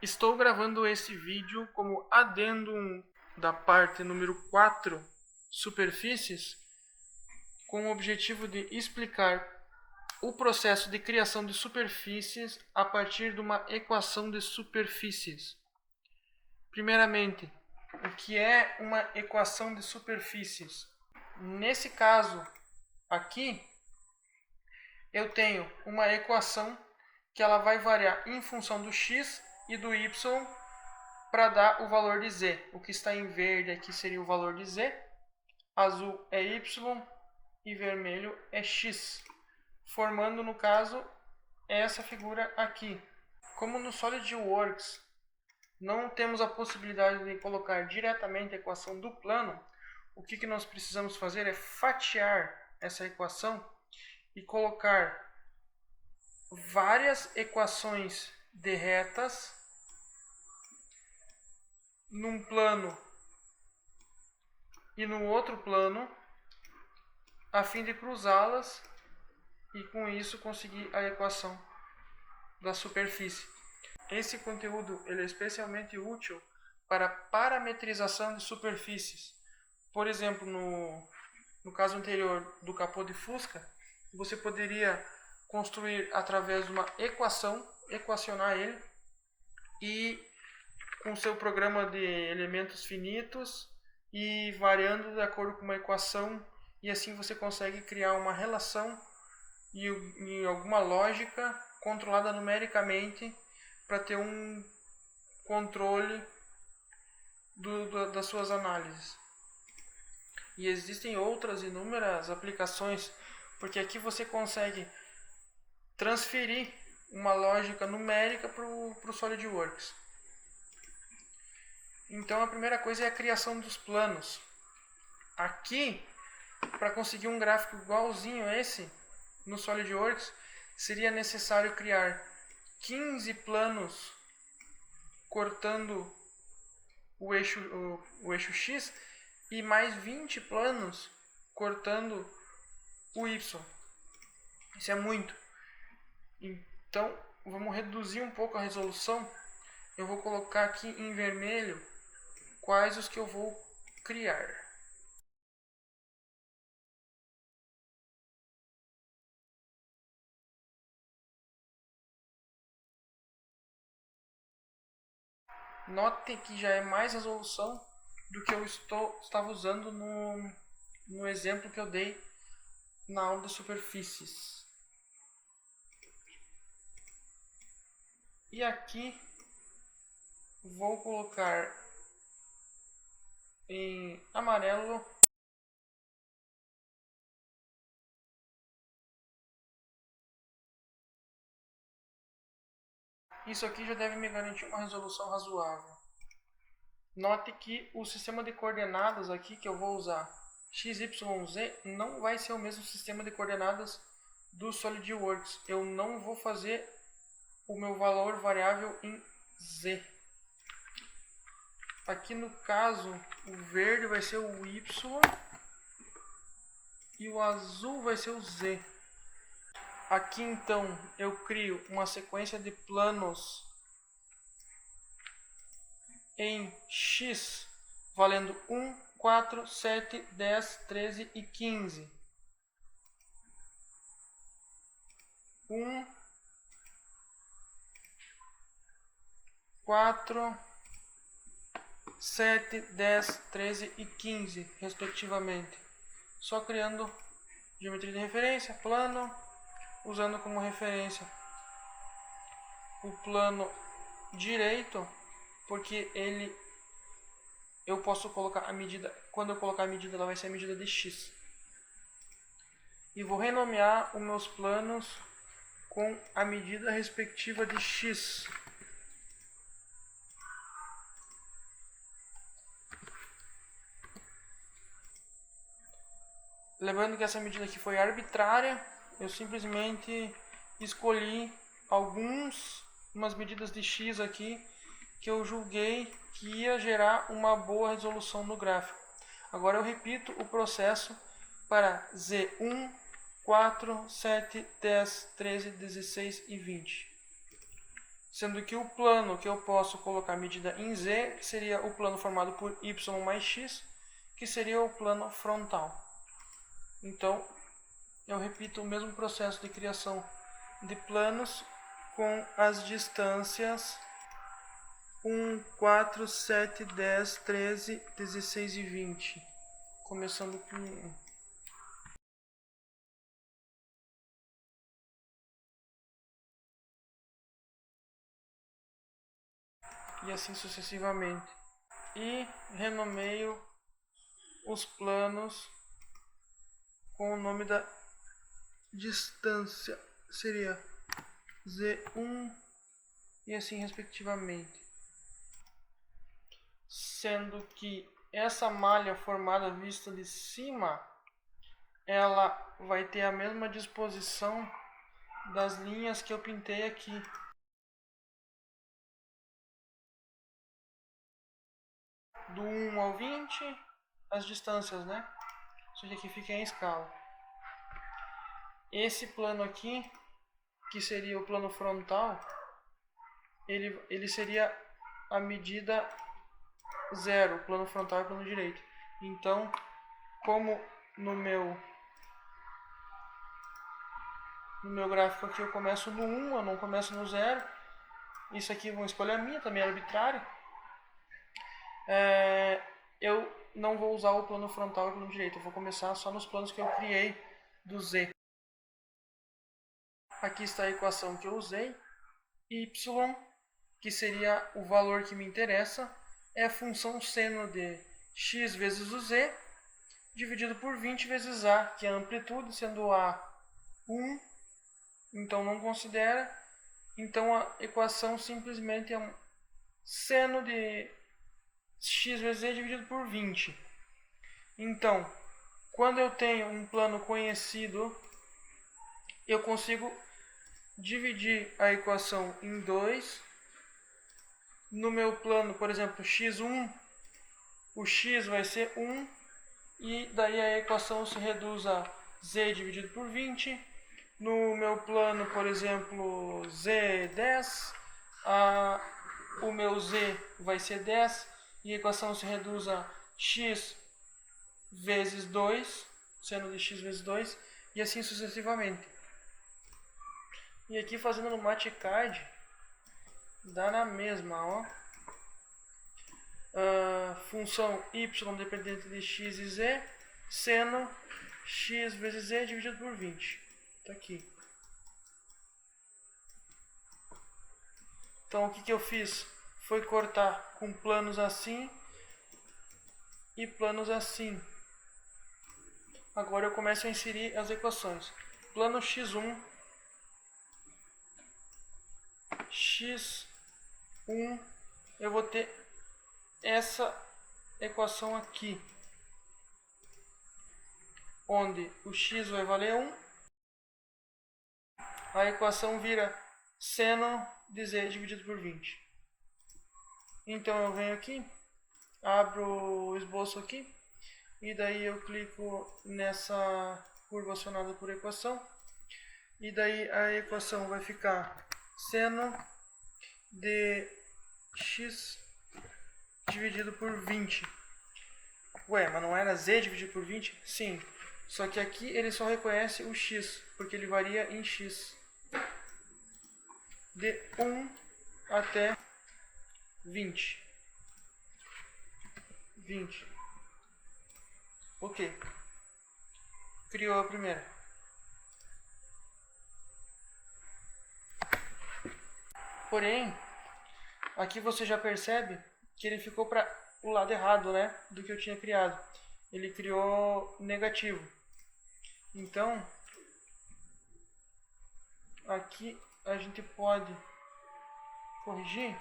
Estou gravando esse vídeo como adendum da parte número 4, superfícies, com o objetivo de explicar o processo de criação de superfícies a partir de uma equação de superfícies. Primeiramente, o que é uma equação de superfícies? Nesse caso aqui, eu tenho uma equação que ela vai variar em função do x e do y para dar o valor de z. O que está em verde aqui seria o valor de z, azul é y e vermelho é x, formando no caso essa figura aqui. Como no SolidWorks não temos a possibilidade de colocar diretamente a equação do plano, o que nós precisamos fazer é fatiar essa equação e colocar várias equações de retas num plano e no outro plano, a fim de cruzá-las e com isso conseguir a equação da superfície. Esse conteúdo ele é especialmente útil para parametrização de superfícies. Por exemplo, no caso anterior do capô de Fusca, você poderia construir através de uma equação, equacionar ele, e com seu programa de elementos finitos e variando de acordo com uma equação, e assim você consegue criar uma relação e alguma lógica controlada numericamente para ter um controle das suas análises. E existem outras inúmeras aplicações, porque aqui você consegue transferir uma lógica numérica para o SolidWorks. Então a primeira coisa é a criação dos planos. Aqui, para conseguir um gráfico igualzinho a esse no SolidWorks, seria necessário criar 15 planos cortando o eixo X e mais 20 planos cortando o Y. Isso é muito. Então, vamos reduzir um pouco a resolução. Eu vou colocar aqui em vermelho quais os que eu vou criar. Notem que já é mais resolução do que eu estava usando no exemplo que eu dei na aula de superfícies. E aqui vou colocar em amarelo isso aqui já deve me garantir uma resolução razoável. Note que o sistema de coordenadas aqui que eu vou usar, x, y, z, não vai ser o mesmo sistema de coordenadas do SolidWorks. Eu não vou fazer o meu valor variável em z. Aqui no caso, o verde vai ser o y e o azul vai ser o z. Aqui então eu crio uma sequência de planos em x valendo 1, 4, 7, 10, 13 e 15. 1, 4, 7, 10, 13 e 15, respectivamente. Só criando geometria de referência, plano, usando como referência o plano direito, porque eu posso colocar a medida, quando eu colocar a medida, ela vai ser a medida de x. E vou renomear os meus planos com a medida respectiva de x. Lembrando que essa medida aqui foi arbitrária, eu simplesmente escolhi umas medidas de x aqui que eu julguei que ia gerar uma boa resolução no gráfico. Agora eu repito o processo para Z1, 4, 7, 10, 13, 16 e 20. sendo que o plano que eu posso colocar medida em Z, que seria o plano formado por Y mais X, que seria o plano frontal. Então, eu repito o mesmo processo de criação de planos com as distâncias 1, 4, 7, 10, 13, 16 e 20. Começando com 1. E assim sucessivamente. E renomeio os planos com o nome da distância. Seria Z1 e assim respectivamente. Sendo que essa malha formada vista de cima, ela vai ter a mesma disposição das linhas que eu pintei aqui. Do 1 ao 20, as distâncias, né? Isso aqui fica em escala. Esse plano aqui, que seria o plano frontal, ele seria a medida 0, plano frontal e plano direito. Então, como no meu gráfico aqui eu começo no 1, eu não começo no 0. Isso aqui vão escolher a minha, também é arbitrário. Eu não vou usar o plano frontal e o plano direito. Eu vou começar só nos planos que eu criei do Z. Aqui está a equação que eu usei. Y, que seria o valor que me interessa, é a função seno de x vezes o Z, dividido por 20 vezes A, que é a amplitude, sendo A 1, então não considera. Então a equação simplesmente é um seno de x vezes Z dividido por 20. Então, quando eu tenho um plano conhecido, eu consigo dividir a equação em 2. No meu plano, por exemplo, x1, o x vai ser 1, e daí a equação se reduz a z dividido por 20. No meu plano, por exemplo, z10, o meu z vai ser 10, e a equação se reduz a x vezes 2, seno de x vezes 2, e assim sucessivamente. E aqui fazendo no MathCAD, dá na mesma, ó. Função y dependente de x e z, seno x vezes z dividido por 20. Tá aqui. Então o que eu fiz foi cortar com planos assim e planos assim. Agora eu começo a inserir as equações. Plano x1, x1, eu vou ter essa equação aqui, onde o x vai valer 1, a equação vira seno de z dividido por 20. Então eu venho aqui, abro o esboço aqui, e daí eu clico nessa curva acionada por equação, e daí a equação vai ficar seno de x dividido por 20. Ué, mas não era z dividido por 20? Sim. Só que aqui ele só reconhece o x, porque ele varia em x. De 1 até 20. 20. Ok. Criou a primeira. Porém, aqui você já percebe que ele ficou para o lado errado, né, do que eu tinha criado. Ele criou negativo. Então, aqui a gente pode corrigir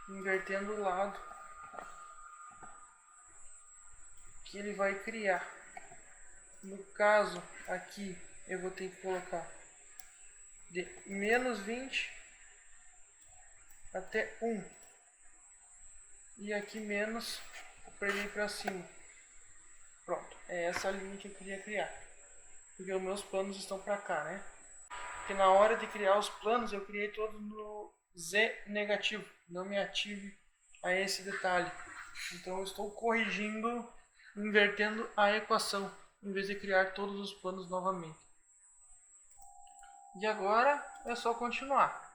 invertendo o lado que ele vai criar. No caso, aqui eu vou ter que colocar de menos 20 até 1. E aqui menos para ele ir para cima. Pronto, é essa linha que eu queria criar. Porque os meus planos estão para cá, né? porque na hora de criar os planos eu criei todos no Z negativo, não me ative a esse detalhe. Então eu estou corrigindo, invertendo a equação, em vez de criar todos os planos novamente. E agora é só continuar.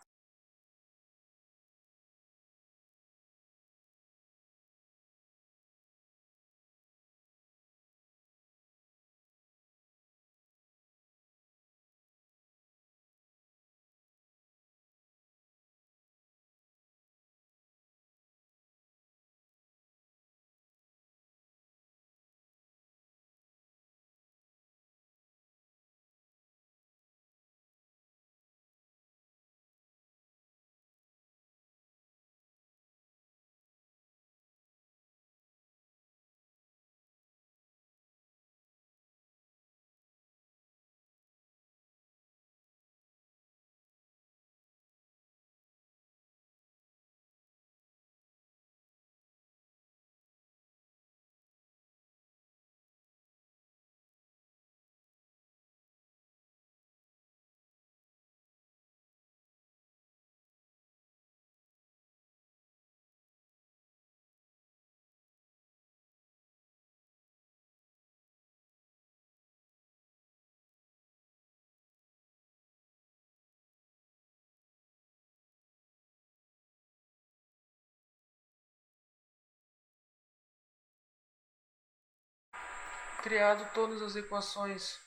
Criado todas as equações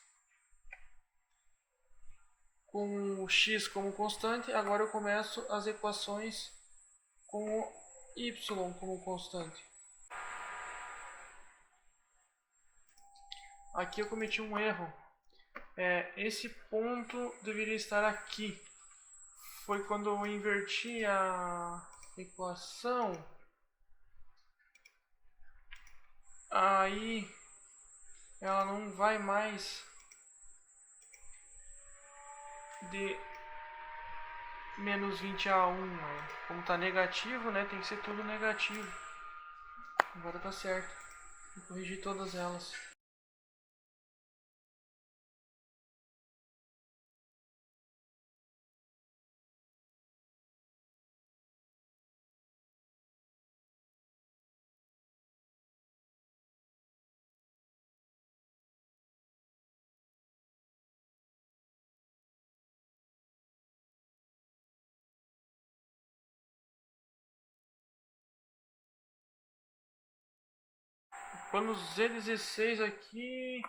com o x como constante, agora eu começo as equações com o y como constante. Aqui eu cometi um erro. Esse ponto deveria estar aqui. Foi quando eu inverti a equação. Aí ela não vai mais de menos 20 a 1. Como está negativo, né? Tem que ser tudo negativo. Agora tá certo. Vou corrigir todas elas. Quando o Z16 aqui,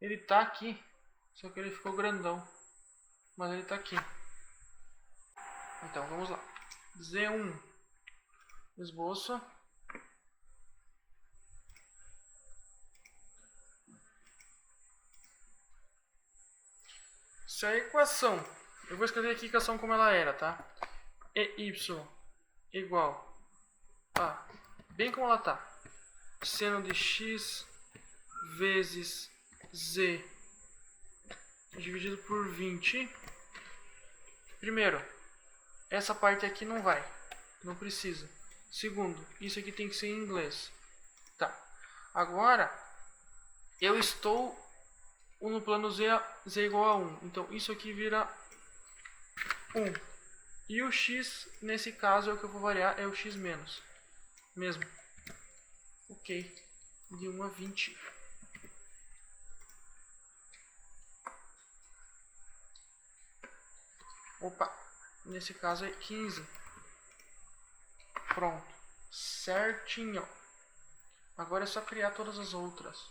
ele tá aqui. Só que ele ficou grandão. Mas ele tá aqui. Então vamos lá. Z1. Esboço. Se a equação, eu vou escrever aqui a equação como ela era, tá? EY igual a, bem como ela tá, seno de x vezes z dividido por 20. Primeiro, essa parte aqui não vai, não precisa. Segundo, isso aqui tem que ser em inglês. Tá. Agora, eu estou no plano z igual a 1. Então, isso aqui vira 1. E o x, nesse caso, é o que eu vou variar, é o x menos. Mesmo. Ok. De 1 a 20. Opa. Nesse caso é 15. Pronto. Certinho. Agora é só criar todas as outras.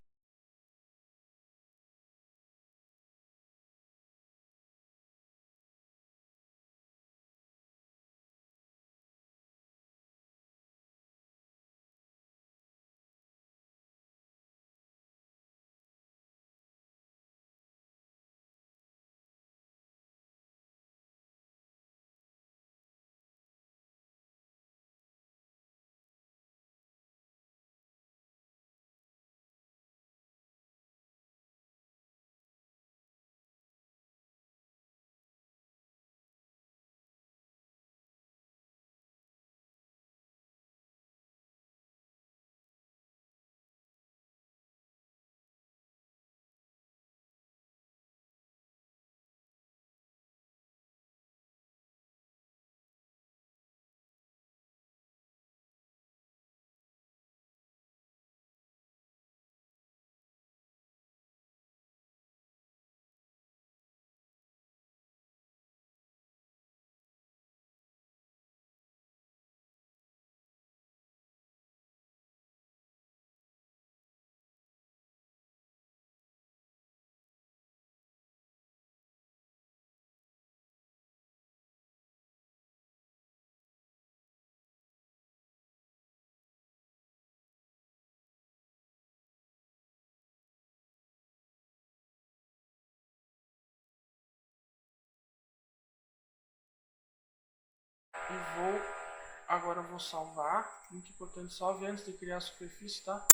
Agora eu vou salvar. Muito importante, salve antes de criar a superfície, tá?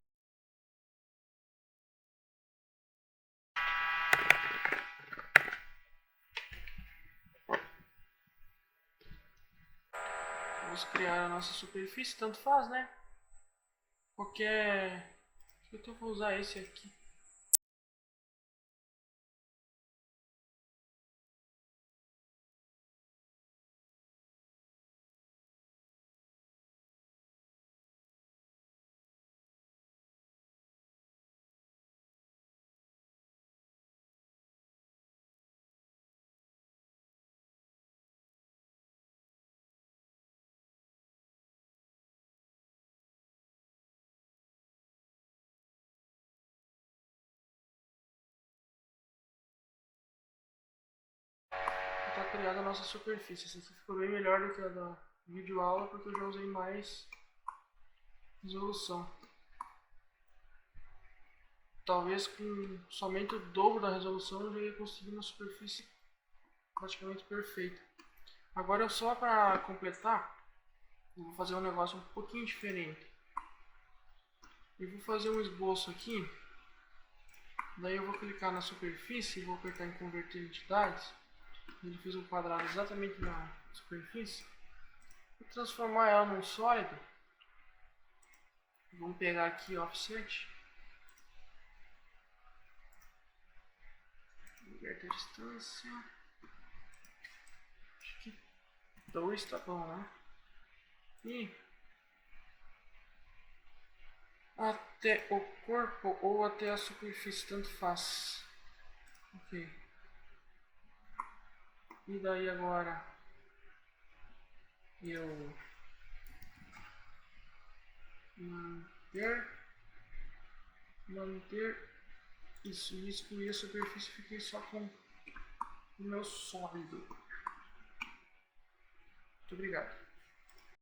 Vamos criar a nossa superfície, tanto faz, né? Qualquer... Eu vou usar esse aqui. Está criada a nossa superfície. Essa aqui ficou bem melhor do que a da videoaula, porque eu já usei mais resolução. Talvez com somente o dobro da resolução eu já ia conseguir uma superfície praticamente perfeita. Agora só para completar, eu vou fazer um negócio um pouquinho diferente. Eu vou fazer um esboço aqui, daí eu vou clicar na superfície e vou apertar em converter entidades. Ele fez um quadrado exatamente na superfície. Vou transformar ela num sólido. Vamos pegar aqui offset. Inverter a distância. Acho que 2 tá bom, né? E até o corpo ou até a superfície, tanto faz. Ok. E daí agora eu manter isso e excluir a superfície, fiquei só com o meu sólido. Muito obrigado.